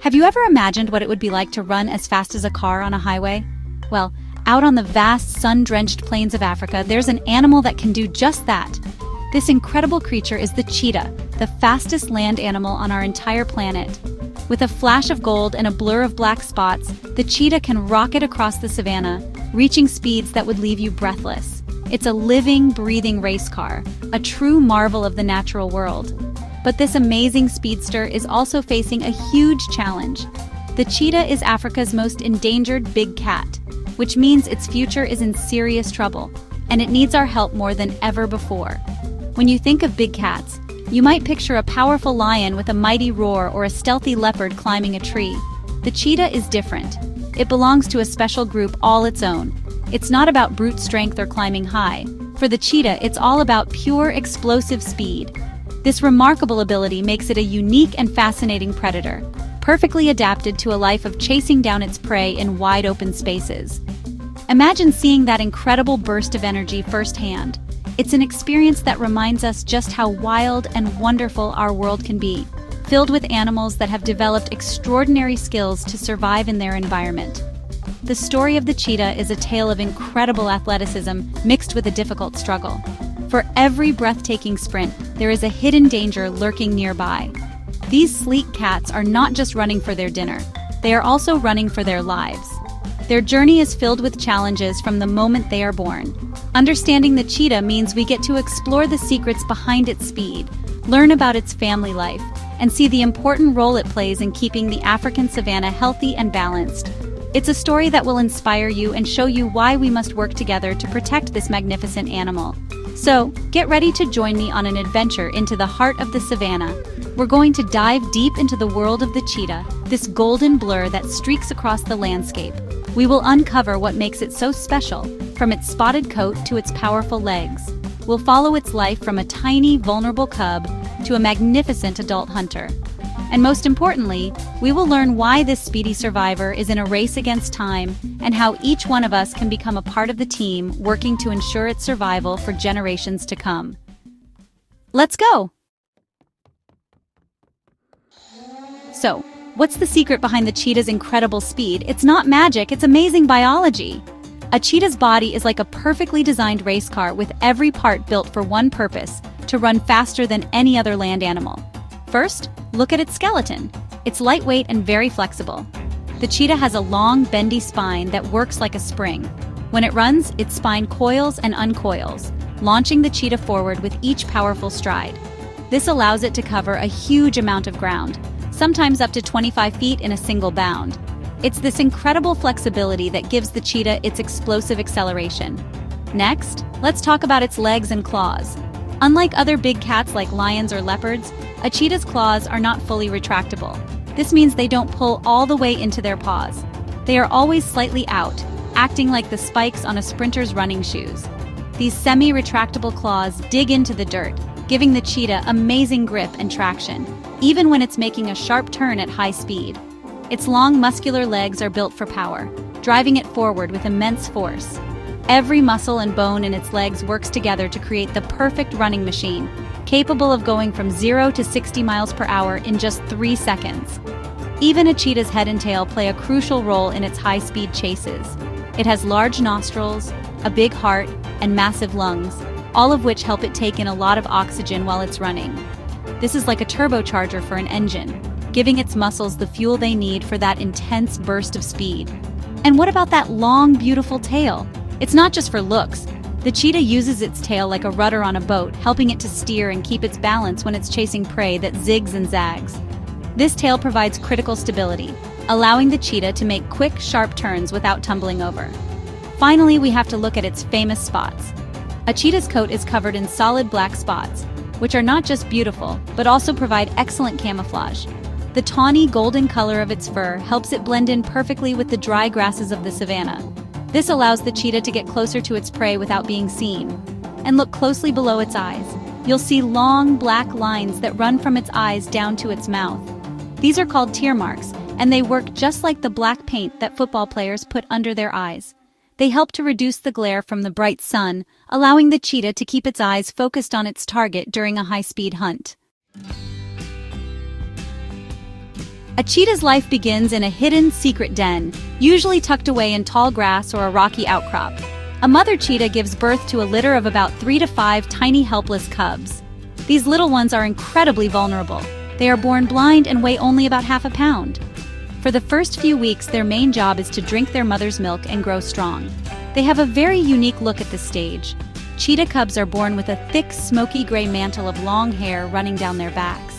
Have you ever imagined what it would be like to run as fast as a car on a highway? Well, out on the vast, sun-drenched plains of Africa, there's an animal that can do just that. This incredible creature is the cheetah, the fastest land animal on our entire planet. With a flash of gold and a blur of black spots, the cheetah can rocket across the savanna, reaching speeds that would leave you breathless. It's a living, breathing race car, a true marvel of the natural world. But this amazing speedster is also facing a huge challenge. The cheetah is Africa's most endangered big cat, which means its future is in serious trouble, and it needs our help more than ever before. When you think of big cats, you might picture a powerful lion with a mighty roar or a stealthy leopard climbing a tree. The cheetah is different. It belongs to a special group all its own. It's not about brute strength or climbing high. For the cheetah, it's all about pure, explosive speed. This remarkable ability makes it a unique and fascinating predator, perfectly adapted to a life of chasing down its prey in wide-open spaces. Imagine seeing that incredible burst of energy firsthand. It's an experience that reminds us just how wild and wonderful our world can be, filled with animals that have developed extraordinary skills to survive in their environment. The story of the cheetah is a tale of incredible athleticism mixed with a difficult struggle. For every breathtaking sprint, there is a hidden danger lurking nearby. These sleek cats are not just running for their dinner, they are also running for their lives. Their journey is filled with challenges from the moment they are born. Understanding the cheetah means we get to explore the secrets behind its speed, learn about its family life, and see the important role it plays in keeping the African savanna healthy and balanced. It's a story that will inspire you and show you why we must work together to protect this magnificent animal. So, get ready to join me on an adventure into the heart of the savanna. We're going to dive deep into the world of the cheetah, this golden blur that streaks across the landscape. We will uncover what makes it so special, from its spotted coat to its powerful legs. We'll follow its life from a tiny, vulnerable cub to a magnificent adult hunter. And most importantly, we will learn why this speedy survivor is in a race against time and how each one of us can become a part of the team working to ensure its survival for generations to come. Let's go! So, what's the secret behind the cheetah's incredible speed? It's not magic, it's amazing biology. A cheetah's body is like a perfectly designed race car with every part built for one purpose: to run faster than any other land animal. First, look at its skeleton. It's lightweight and very flexible. The cheetah has a long, bendy spine that works like a spring. When it runs, its spine coils and uncoils, launching the cheetah forward with each powerful stride. This allows it to cover a huge amount of ground, sometimes up to 25 feet in a single bound. It's this incredible flexibility that gives the cheetah its explosive acceleration. Next, let's talk about its legs and claws. Unlike other big cats like lions or leopards, a cheetah's claws are not fully retractable. This means they don't pull all the way into their paws. They are always slightly out, acting like the spikes on a sprinter's running shoes. These semi-retractable claws dig into the dirt, giving the cheetah amazing grip and traction, even when it's making a sharp turn at high speed. Its long, muscular legs are built for power, driving it forward with immense force. Every muscle and bone in its legs works together to create the perfect running machine, capable of going from 0 to 60 miles per hour in just 3 seconds. Even a cheetah's head and tail play a crucial role in its high-speed chases. It has large nostrils, a big heart, and massive lungs, all of which help it take in a lot of oxygen while it's running. This is like a turbocharger for an engine, giving its muscles the fuel they need for that intense burst of speed. And what about that long, beautiful tail? It's not just for looks. The cheetah uses its tail like a rudder on a boat, helping it to steer and keep its balance when it's chasing prey that zigs and zags. This tail provides critical stability, allowing the cheetah to make quick, sharp turns without tumbling over. Finally, we have to look at its famous spots. A cheetah's coat is covered in solid black spots, which are not just beautiful, but also provide excellent camouflage. The tawny golden color of its fur helps it blend in perfectly with the dry grasses of the savanna. This allows the cheetah to get closer to its prey without being seen. And look closely below its eyes. You'll see long, black lines that run from its eyes down to its mouth. These are called tear marks, and they work just like the black paint that football players put under their eyes. They help to reduce the glare from the bright sun, allowing the cheetah to keep its eyes focused on its target during a high-speed hunt. A cheetah's life begins in a hidden, secret den, usually tucked away in tall grass or a rocky outcrop. A mother cheetah gives birth to a litter of about 3 to 5 tiny, helpless cubs. These little ones are incredibly vulnerable. They are born blind and weigh only about half a pound. For the first few weeks, their main job is to drink their mother's milk and grow strong. They have a very unique look at this stage. Cheetah cubs are born with a thick, smoky gray mantle of long hair running down their backs.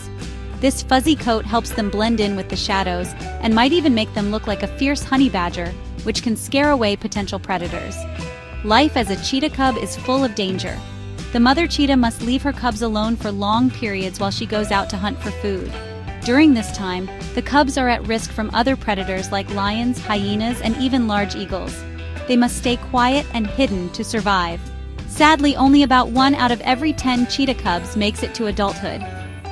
This fuzzy coat helps them blend in with the shadows and might even make them look like a fierce honey badger, which can scare away potential predators. Life as a cheetah cub is full of danger. The mother cheetah must leave her cubs alone for long periods while she goes out to hunt for food. During this time, the cubs are at risk from other predators like lions, hyenas, and even large eagles. They must stay quiet and hidden to survive. Sadly, only about 1 out of every 10 cheetah cubs makes it to adulthood.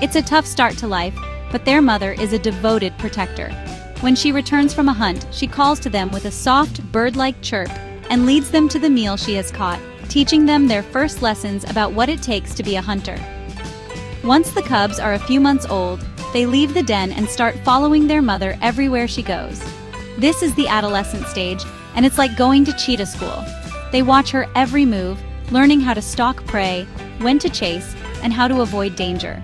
It's a tough start to life, but their mother is a devoted protector. When she returns from a hunt, she calls to them with a soft, bird-like chirp and leads them to the meal she has caught, teaching them their first lessons about what it takes to be a hunter. Once the cubs are a few months old, they leave the den and start following their mother everywhere she goes. This is the adolescent stage, and it's like going to cheetah school. They watch her every move, learning how to stalk prey, when to chase, and how to avoid danger.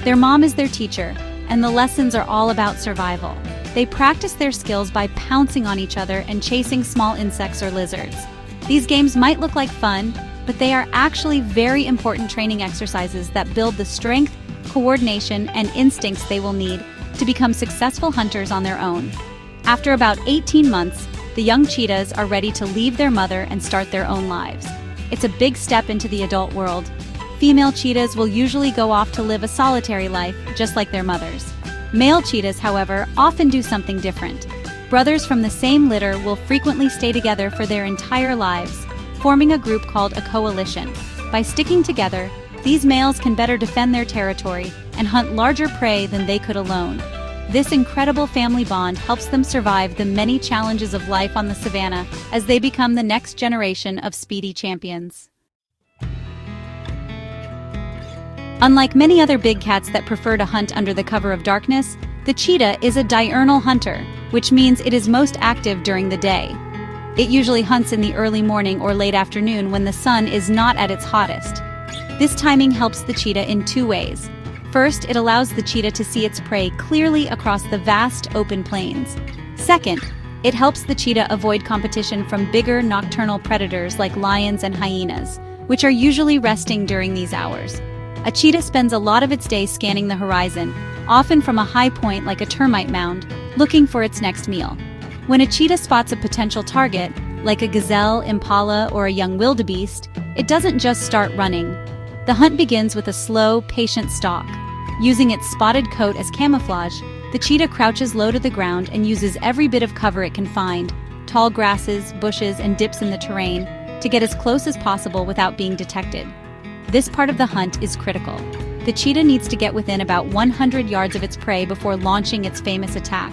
Their mom is their teacher, and the lessons are all about survival. They practice their skills by pouncing on each other and chasing small insects or lizards. These games might look like fun, but they are actually very important training exercises that build the strength, coordination, and instincts they will need to become successful hunters on their own. After about 18 months, the young cheetahs are ready to leave their mother and start their own lives. It's a big step into the adult world. Female cheetahs will usually go off to live a solitary life, just like their mothers. Male cheetahs, however, often do something different. Brothers from the same litter will frequently stay together for their entire lives, forming a group called a coalition. By sticking together, these males can better defend their territory and hunt larger prey than they could alone. This incredible family bond helps them survive the many challenges of life on the savanna as they become the next generation of speedy champions. Unlike many other big cats that prefer to hunt under the cover of darkness, the cheetah is a diurnal hunter, which means it is most active during the day. It usually hunts in the early morning or late afternoon when the sun is not at its hottest. This timing helps the cheetah in 2 ways. First, it allows the cheetah to see its prey clearly across the vast open plains. Second, it helps the cheetah avoid competition from bigger nocturnal predators like lions and hyenas, which are usually resting during these hours. A cheetah spends a lot of its day scanning the horizon, often from a high point like a termite mound, looking for its next meal. When a cheetah spots a potential target, like a gazelle, impala, or a young wildebeest, it doesn't just start running. The hunt begins with a slow, patient stalk. Using its spotted coat as camouflage, the cheetah crouches low to the ground and uses every bit of cover it can find, tall grasses, bushes, and dips in the terrain, to get as close as possible without being detected. This part of the hunt is critical. The cheetah needs to get within about 100 yards of its prey before launching its famous attack.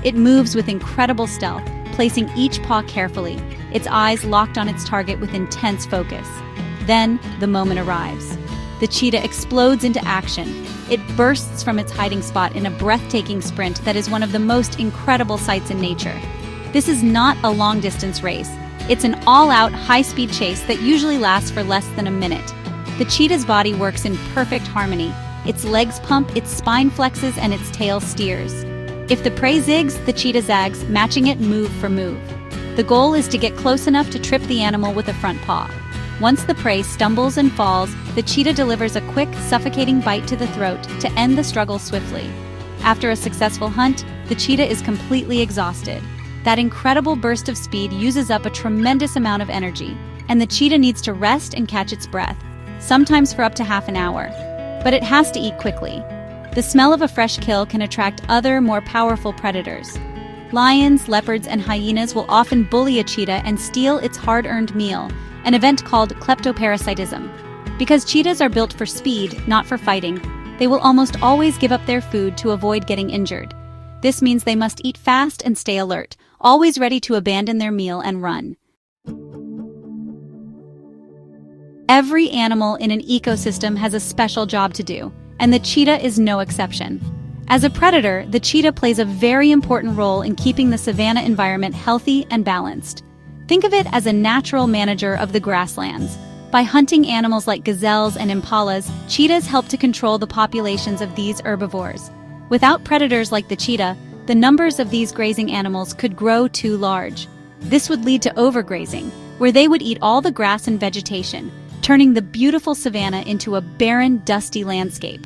It moves with incredible stealth, placing each paw carefully, its eyes locked on its target with intense focus. Then, the moment arrives. The cheetah explodes into action. It bursts from its hiding spot in a breathtaking sprint that is one of the most incredible sights in nature. This is not a long-distance race. It's an all-out, high-speed chase that usually lasts for less than a minute. The cheetah's body works in perfect harmony. Its legs pump, its spine flexes, and its tail steers. If the prey zigs, the cheetah zags, matching it move for move. The goal is to get close enough to trip the animal with a front paw. Once the prey stumbles and falls, the cheetah delivers a quick, suffocating bite to the throat to end the struggle swiftly. After a successful hunt, the cheetah is completely exhausted. That incredible burst of speed uses up a tremendous amount of energy, and the cheetah needs to rest and catch its breath, sometimes for up to half an hour. But it has to eat quickly. The smell of a fresh kill can attract other, more powerful predators. Lions, leopards, and hyenas will often bully a cheetah and steal its hard-earned meal, an event called kleptoparasitism. Because cheetahs are built for speed, not for fighting, they will almost always give up their food to avoid getting injured. This means they must eat fast and stay alert, always ready to abandon their meal and run. Every animal in an ecosystem has a special job to do, and the cheetah is no exception. As a predator, the cheetah plays a very important role in keeping the savanna environment healthy and balanced. Think of it as a natural manager of the grasslands. By hunting animals like gazelles and impalas, cheetahs help to control the populations of these herbivores. Without predators like the cheetah, the numbers of these grazing animals could grow too large. This would lead to overgrazing, where they would eat all the grass and vegetation, turning the beautiful savanna into a barren, dusty landscape.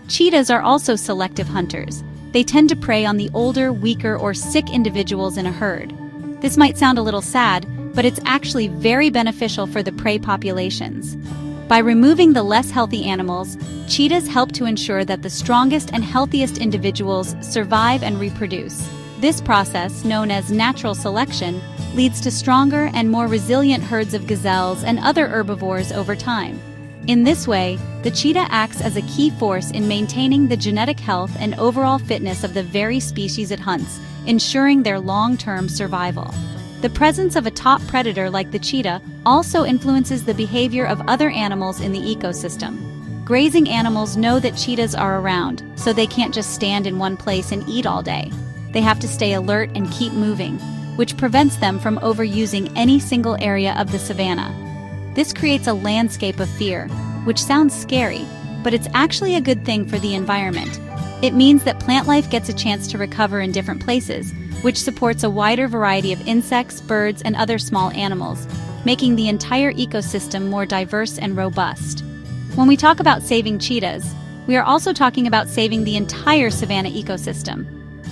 Cheetahs are also selective hunters. They tend to prey on the older, weaker, or sick individuals in a herd. This might sound a little sad, but it's actually very beneficial for the prey populations. By removing the less healthy animals, cheetahs help to ensure that the strongest and healthiest individuals survive and reproduce. This process, known as natural selection, leads to stronger and more resilient herds of gazelles and other herbivores over time. In this way, the cheetah acts as a key force in maintaining the genetic health and overall fitness of the very species it hunts, ensuring their long-term survival. The presence of a top predator like the cheetah also influences the behavior of other animals in the ecosystem. Grazing animals know that cheetahs are around, so they can't just stand in one place and eat all day. They have to stay alert and keep moving, which prevents them from overusing any single area of the savanna. This creates a landscape of fear, which sounds scary, but it's actually a good thing for the environment. It means that plant life gets a chance to recover in different places, which supports a wider variety of insects, birds, and other small animals, making the entire ecosystem more diverse and robust. When we talk about saving cheetahs, we are also talking about saving the entire savanna ecosystem.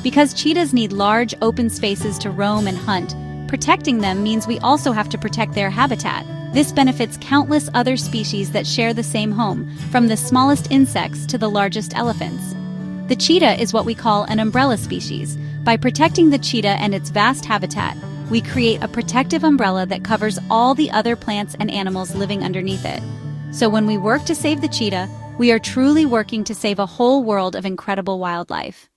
Because cheetahs need large, open spaces to roam and hunt, protecting them means we also have to protect their habitat. This benefits countless other species that share the same home, from the smallest insects to the largest elephants. The cheetah is what we call an umbrella species. By protecting the cheetah and its vast habitat, we create a protective umbrella that covers all the other plants and animals living underneath it. So when we work to save the cheetah, we are truly working to save a whole world of incredible wildlife.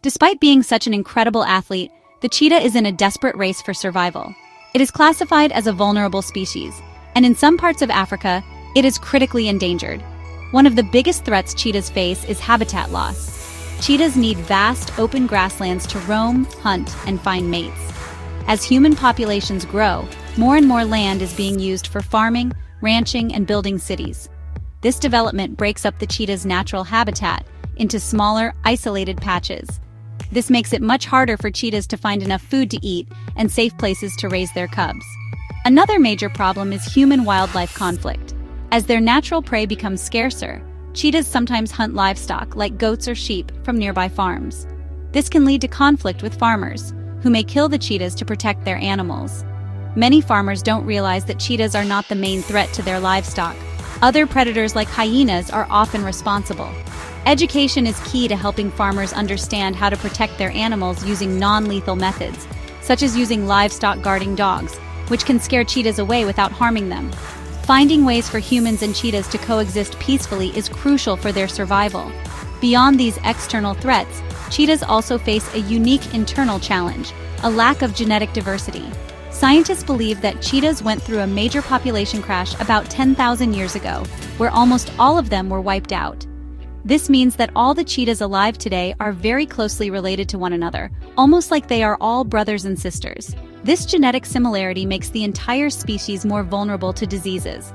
Despite being such an incredible athlete, the cheetah is in a desperate race for survival. It is classified as a vulnerable species, and in some parts of Africa, it is critically endangered. One of the biggest threats cheetahs face is habitat loss. Cheetahs need vast, open grasslands to roam, hunt, and find mates. As human populations grow, more and more land is being used for farming, ranching, and building cities. This development breaks up the cheetah's natural habitat into smaller, isolated patches. This makes it much harder for cheetahs to find enough food to eat and safe places to raise their cubs. Another major problem is human-wildlife conflict. As their natural prey becomes scarcer, cheetahs sometimes hunt livestock like goats or sheep from nearby farms. This can lead to conflict with farmers, who may kill the cheetahs to protect their animals. Many farmers don't realize that cheetahs are not the main threat to their livestock. Other predators like hyenas are often responsible. Education is key to helping farmers understand how to protect their animals using non-lethal methods, such as using livestock guarding dogs, which can scare cheetahs away without harming them. Finding ways for humans and cheetahs to coexist peacefully is crucial for their survival. Beyond these external threats, cheetahs also face a unique internal challenge, a lack of genetic diversity. Scientists believe that cheetahs went through a major population crash about 10,000 years ago, where almost all of them were wiped out. This means that all the cheetahs alive today are very closely related to one another, almost like they are all brothers and sisters. This genetic similarity makes the entire species more vulnerable to diseases.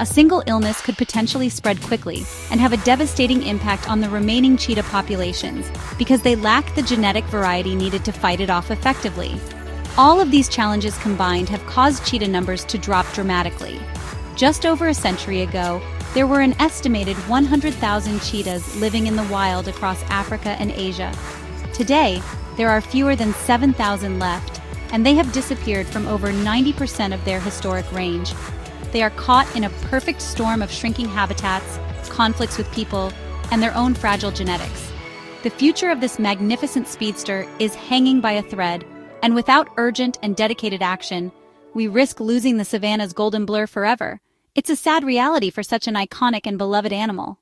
A single illness could potentially spread quickly and have a devastating impact on the remaining cheetah populations because they lack the genetic variety needed to fight it off effectively. All of these challenges combined have caused cheetah numbers to drop dramatically. Just over a century ago, there were an estimated 100,000 cheetahs living in the wild across Africa and Asia. Today, there are fewer than 7,000 left, and they have disappeared from over 90% of their historic range. They are caught in a perfect storm of shrinking habitats, conflicts with people, and their own fragile genetics. The future of this magnificent speedster is hanging by a thread, and without urgent and dedicated action, we risk losing the savanna's golden blur forever. It's a sad reality for such an iconic and beloved animal.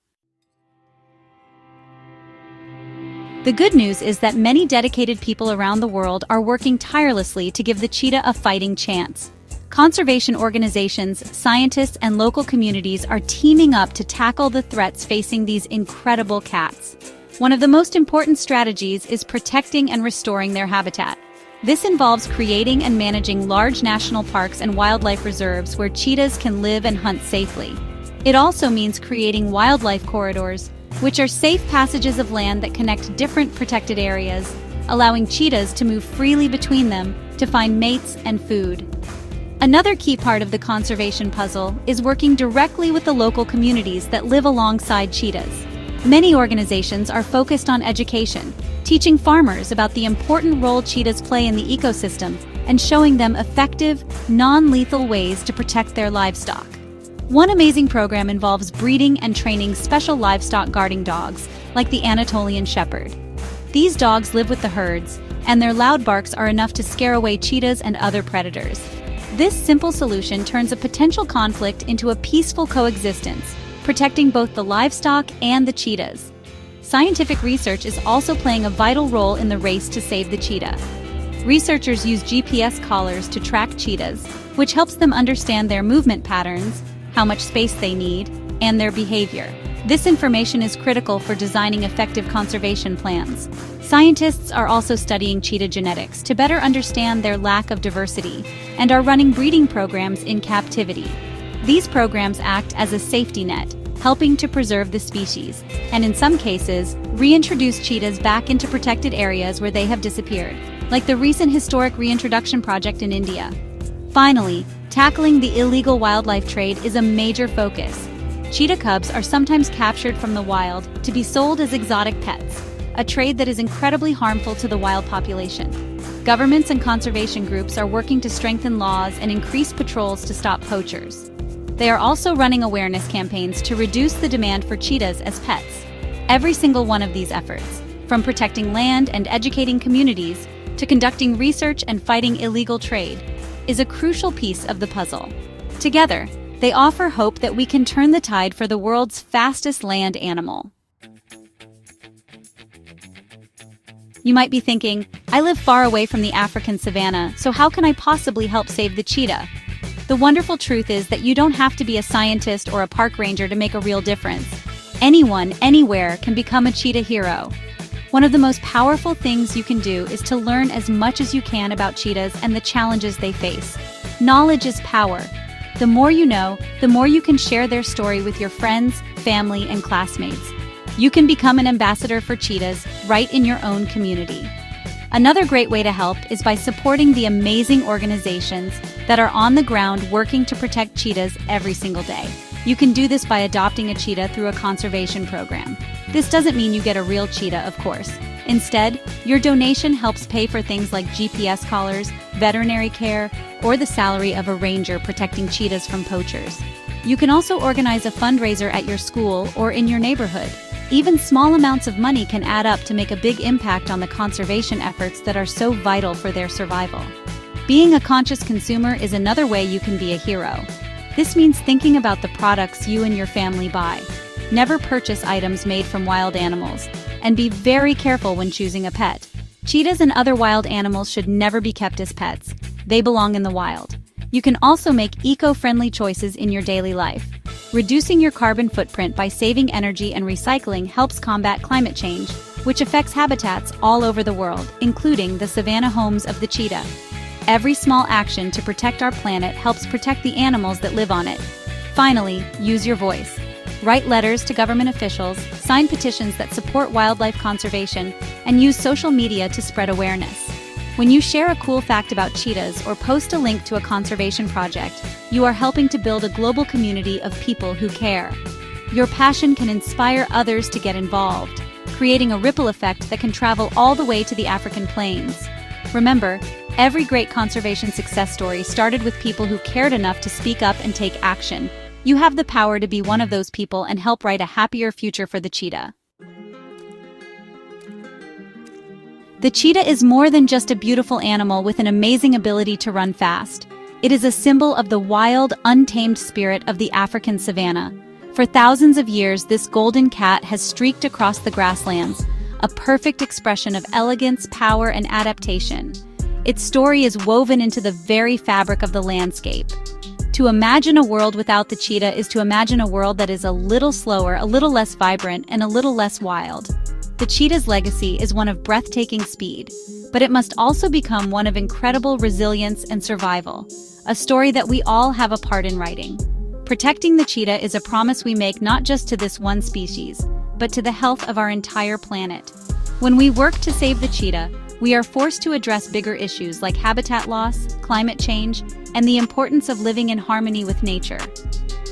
The good news is that many dedicated people around the world are working tirelessly to give the cheetah a fighting chance. Conservation organizations, scientists, and local communities are teaming up to tackle the threats facing these incredible cats. One of the most important strategies is protecting and restoring their habitat. This involves creating and managing large national parks and wildlife reserves where cheetahs can live and hunt safely. It also means creating wildlife corridors, which are safe passages of land that connect different protected areas, allowing cheetahs to move freely between them to find mates and food. Another key part of the conservation puzzle is working directly with the local communities that live alongside cheetahs. Many organizations are focused on education, teaching farmers about the important role cheetahs play in the ecosystem and showing them effective, non-lethal ways to protect their livestock. One amazing program involves breeding and training special livestock guarding dogs, like the Anatolian Shepherd. These dogs live with the herds, and their loud barks are enough to scare away cheetahs and other predators. This simple solution turns a potential conflict into a peaceful coexistence, protecting both the livestock and the cheetahs. Scientific research is also playing a vital role in the race to save the cheetah. Researchers use GPS collars to track cheetahs, which helps them understand their movement patterns, how much space they need, and their behavior. This information is critical for designing effective conservation plans. Scientists are also studying cheetah genetics to better understand their lack of diversity and are running breeding programs in captivity. These programs act as a safety net, helping to preserve the species, and in some cases, reintroduce cheetahs back into protected areas where they have disappeared, like the recent historic reintroduction project in India. Finally, tackling the illegal wildlife trade is a major focus. Cheetah cubs are sometimes captured from the wild to be sold as exotic pets, a trade that is incredibly harmful to the wild population. Governments and conservation groups are working to strengthen laws and increase patrols to stop poachers. They are also running awareness campaigns to reduce the demand for cheetahs as pets. Every single one of these efforts, from protecting land and educating communities to conducting research and fighting illegal trade, is a crucial piece of the puzzle. Together, they offer hope that we can turn the tide for the world's fastest land animal. You might be thinking, I live far away from the African savanna, so how can I possibly help save the cheetah? The wonderful truth is that you don't have to be a scientist or a park ranger to make a real difference. Anyone, anywhere, can become a cheetah hero. One of the most powerful things you can do is to learn as much as you can about cheetahs and the challenges they face. Knowledge is power. The more you know, the more you can share their story with your friends, family, and classmates. You can become an ambassador for cheetahs right in your own community. Another great way to help is by supporting the amazing organizations that are on the ground working to protect cheetahs every single day. You can do this by adopting a cheetah through a conservation program. This doesn't mean you get a real cheetah, of course. Instead, your donation helps pay for things like GPS collars, veterinary care, or the salary of a ranger protecting cheetahs from poachers. You can also organize a fundraiser at your school or in your neighborhood. Even small amounts of money can add up to make a big impact on the conservation efforts that are so vital for their survival. Being a conscious consumer is another way you can be a hero. This means thinking about the products you and your family buy. Never purchase items made from wild animals, and be very careful when choosing a pet. Cheetahs and other wild animals should never be kept as pets. They belong in the wild. You can also make eco-friendly choices in your daily life. Reducing your carbon footprint by saving energy and recycling helps combat climate change, which affects habitats all over the world, including the savanna homes of the cheetah. Every small action to protect our planet helps protect the animals that live on it. Finally, use your voice. Write letters to government officials, sign petitions that support wildlife conservation, and use social media to spread awareness. When you share a cool fact about cheetahs or post a link to a conservation project, you are helping to build a global community of people who care. Your passion can inspire others to get involved, creating a ripple effect that can travel all the way to the African plains. Remember, every great conservation success story started with people who cared enough to speak up and take action. You have the power to be one of those people and help write a happier future for the cheetah. The cheetah is more than just a beautiful animal with an amazing ability to run fast. It is a symbol of the wild, untamed spirit of the African savanna. For thousands of years, this golden cat has streaked across the grasslands, a perfect expression of elegance, power, and adaptation. Its story is woven into the very fabric of the landscape. To imagine a world without the cheetah is to imagine a world that is a little slower, a little less vibrant, and a little less wild. The cheetah's legacy is one of breathtaking speed, but it must also become one of incredible resilience and survival, a story that we all have a part in writing. Protecting the cheetah is a promise we make not just to this one species, but to the health of our entire planet. When we work to save the cheetah, we are forced to address bigger issues like habitat loss, climate change, and the importance of living in harmony with nature.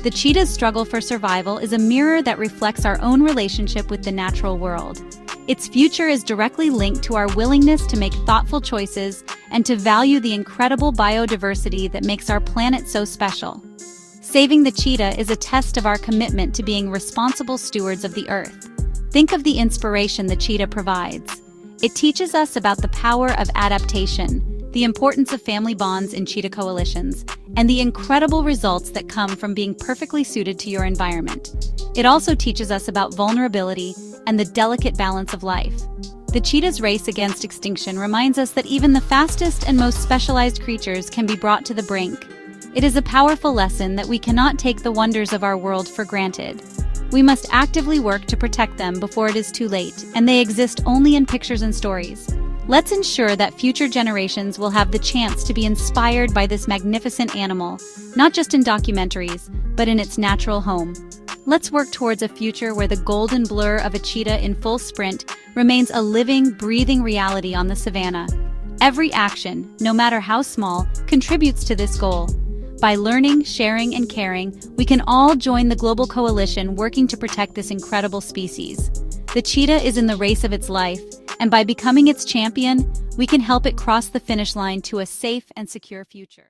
The cheetah's struggle for survival is a mirror that reflects our own relationship with the natural world. Its future is directly linked to our willingness to make thoughtful choices and to value the incredible biodiversity that makes our planet so special. Saving the cheetah is a test of our commitment to being responsible stewards of the earth. Think of the inspiration the cheetah provides. It teaches us about the power of adaptation, the importance of family bonds in cheetah coalitions, and the incredible results that come from being perfectly suited to your environment. It also teaches us about vulnerability and the delicate balance of life. The cheetah's race against extinction reminds us that even the fastest and most specialized creatures can be brought to the brink. It is a powerful lesson that we cannot take the wonders of our world for granted. We must actively work to protect them before it is too late, and they exist only in pictures and stories. Let's ensure that future generations will have the chance to be inspired by this magnificent animal, not just in documentaries, but in its natural home. Let's work towards a future where the golden blur of a cheetah in full sprint remains a living, breathing reality on the savanna. Every action, no matter how small, contributes to this goal. By learning, sharing, and caring, we can all join the global coalition working to protect this incredible species. The cheetah is in the race of its life, and by becoming its champion, we can help it cross the finish line to a safe and secure future.